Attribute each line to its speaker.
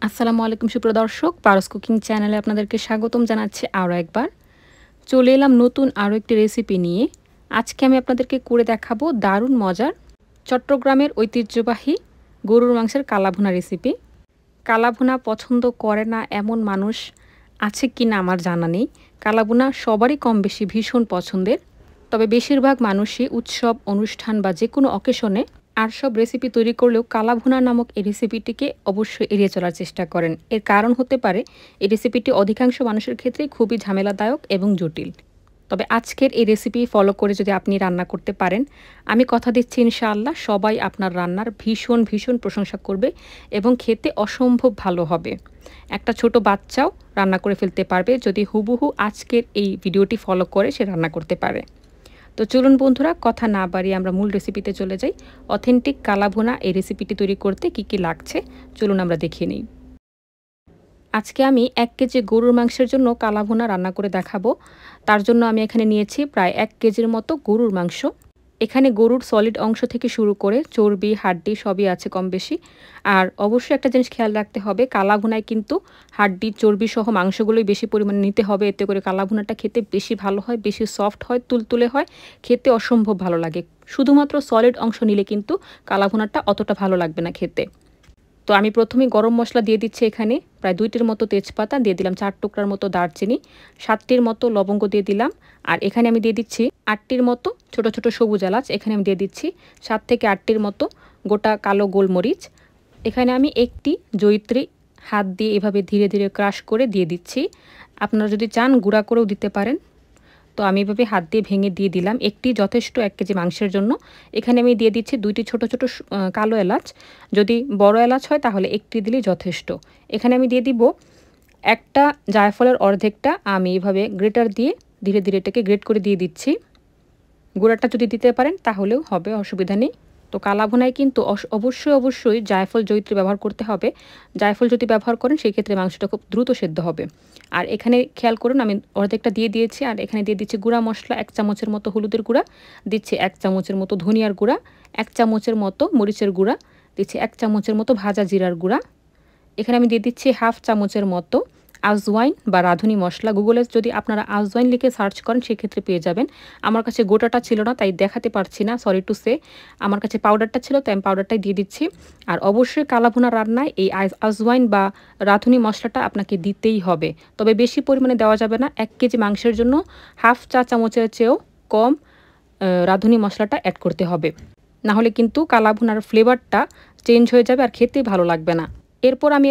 Speaker 1: আসসালামু আলাইকুম সুপ্রদর্শক, পারস কুকিং চ্যানেলে আপনাদেরকে স্বাগতম জানাচ্ছি আরও একবার। চলে এলাম নতুন আরও একটি রেসিপি নিয়ে। আজকে আমি আপনাদেরকে করে দেখাবো দারুণ মজার চট্টগ্রামের ঐতিহ্যবাহী গরুর মাংসের কালাভুনা রেসিপি। কালাভুনা পছন্দ করে না এমন মানুষ আছে কি না আমার জানা নেই। কালাভুনা সবারই কম বেশি ভীষণ পছন্দের, তবে বেশিরভাগ মানুষই উৎসব, অনুষ্ঠান বা যে কোনো অকেশনে আর সব রেসিপি তৈরি করলেও কালাভুনা নামক এই রেসিপিটিকে অবশ্যই এড়িয়ে চলার চেষ্টা করেন। এর কারণ হতে পারে এই রেসিপিটি অধিকাংশ মানুষের ক্ষেত্রেই খুবই ঝামেলাদায়ক এবং জটিল। তবে আজকের এই রেসিপি ফলো করে যদি আপনি রান্না করতে পারেন, আমি কথা দিচ্ছি ইনশাআল্লাহ সবাই আপনার রান্নার ভীষণ ভীষণ প্রশংসা করবে এবং খেতে অসম্ভব ভালো হবে। একটা ছোট বাচ্চাও রান্না করে ফেলতে পারবে যদি হুবহু আজকের এই ভিডিওটি ফলো করে সে রান্না করতে পারে। তো চলুন বন্ধুরা, কথা না বাড়িয়ে আমরা মূল রেসিপিতে চলে যাই। অথেন্টিক কালাভুনা এই রেসিপিটি তৈরি করতে কি কি লাগছে চলুন আমরা দেখে নিই। আজকে আমি 1 কেজি গরুর মাংসের জন্য কালাভুনা রান্না করে দেখাবো। তার জন্য আমি এখানে নিয়েছি প্রায় 1 কেজির মতো গরুর মাংস। এখানে গরুর সলিড অংশ থেকে শুরু করে চর্বি, হাড্ডি সবই আছে কম বেশি। আর অবশ্যই একটা জিনিস খেয়াল রাখতে হবে, কালাভুনায় কিন্তু হাড্ডি, চর্বি সহ মাংসগুলোই বেশি পরিমাণে নিতে হবে। এতে করে কালাভুনাটা খেতে বেশি ভালো হয়, বেশি সফট হয়, তুলতুলে হয়, খেতে অসম্ভব ভালো লাগে। শুধুমাত্র সলিড অংশ নিলে কিন্তু কালাভুনাটা অতটা ভালো লাগবে না খেতে। তো আমি প্রথমেই গরম মশলা দিয়ে দিচ্ছি। এখানে প্রায় 2টির মতো তেজপাতা দিয়ে দিলাম, 4 টুকরার মতো দারচিনি, 7টির মতো লবঙ্গ দিয়ে দিলাম। আর এখানে আমি দিয়ে দিচ্ছি 8টির মতো ছোট ছোট সবুজ এলাচ। এখানে আমি দিয়ে দিচ্ছি 7 থেকে 8টির মতো গোটা কালো গোলমরিচ। এখানে আমি একটি জয়িত্রী হাত দিয়ে এভাবে ধীরে ধীরে ক্রাশ করে দিয়ে দিচ্ছি। আপনারা যদি চান গুঁড়া করেও দিতে পারেন। তো আমি এভাবে হাত দিয়ে ভেঙে দিয়ে দিলাম, একটি যথেষ্ট 1 কেজি মাংসের জন্য। এখানে আমি দিয়ে দিচ্ছি 2টি ছোট ছোট কালো এলাচ। যদি বড় এলাচ হয় তাহলে একটি দিলেই যথেষ্ট। এখানে আমি দিয়ে দিব একটা জায়ফলের অর্ধেকটা আমি এভাবে গ্রেটার দিয়ে ধীরে ধীরে এটাকে গ্রেট করে দিয়ে দিচ্ছি। গুঁড়াটা যদি দিতে পারেন তাহলেও হবে, অসুবিধা নেই। তো কালাভুনায় কিন্তু অবশ্যই জায়ফল, জয়িত্রী ব্যবহার করতে হবে। জায়ফল যদি ব্যবহার করেন সেক্ষেত্রে মাংসটা খুব দ্রুত সেদ্ধ হবে। আর এখানে খেয়াল করুন আমি অর্ধেকটা দিয়ে দিয়েছি। আর এখানে দিয়ে দিচ্ছি গুঁড়া মশলা, 1 চামচের মতো হলুদের গুঁড়া দিচ্ছি, 1 চামচের মতো ধনিয়ার গুঁড়া, 1 চামচের মতো মরিচের গুঁড়া দিচ্ছি, 1 চামচের মতো ভাজা জিরার গুঁড়া। এখানে আমি দিয়ে দিচ্ছি 1/2 চামচের মতো আজওয়াইন বা রাঁধুনি মশলা। গুগলে যদি আপনারা আজওয়াইন লিখে সার্চ করেন সেক্ষেত্রে পেয়ে যাবেন। আমার কাছে গোটাটা ছিল না তাই দেখাতে পারছি না, সরি টু সে। আমার কাছে পাউডারটা ছিল তাই আমি পাউডারটাই দিয়ে দিচ্ছি। আর অবশ্যই কালাভুনা রান্নায় এই আজওয়াইন বা রাঁধুনি মশলাটা আপনাকে দিতেই হবে, তবে বেশি পরিমাণে দেওয়া যাবে না। 1 কেজি মাংসের জন্য 1/2 চা চামচের চেয়েও কম রাঁধুনি মশলাটা অ্যাড করতে হবে, নাহলে কিন্তু কালাভুনার ফ্লেভারটা চেঞ্জ হয়ে যাবে আর খেতে ভালো লাগবে না। এরপর আমি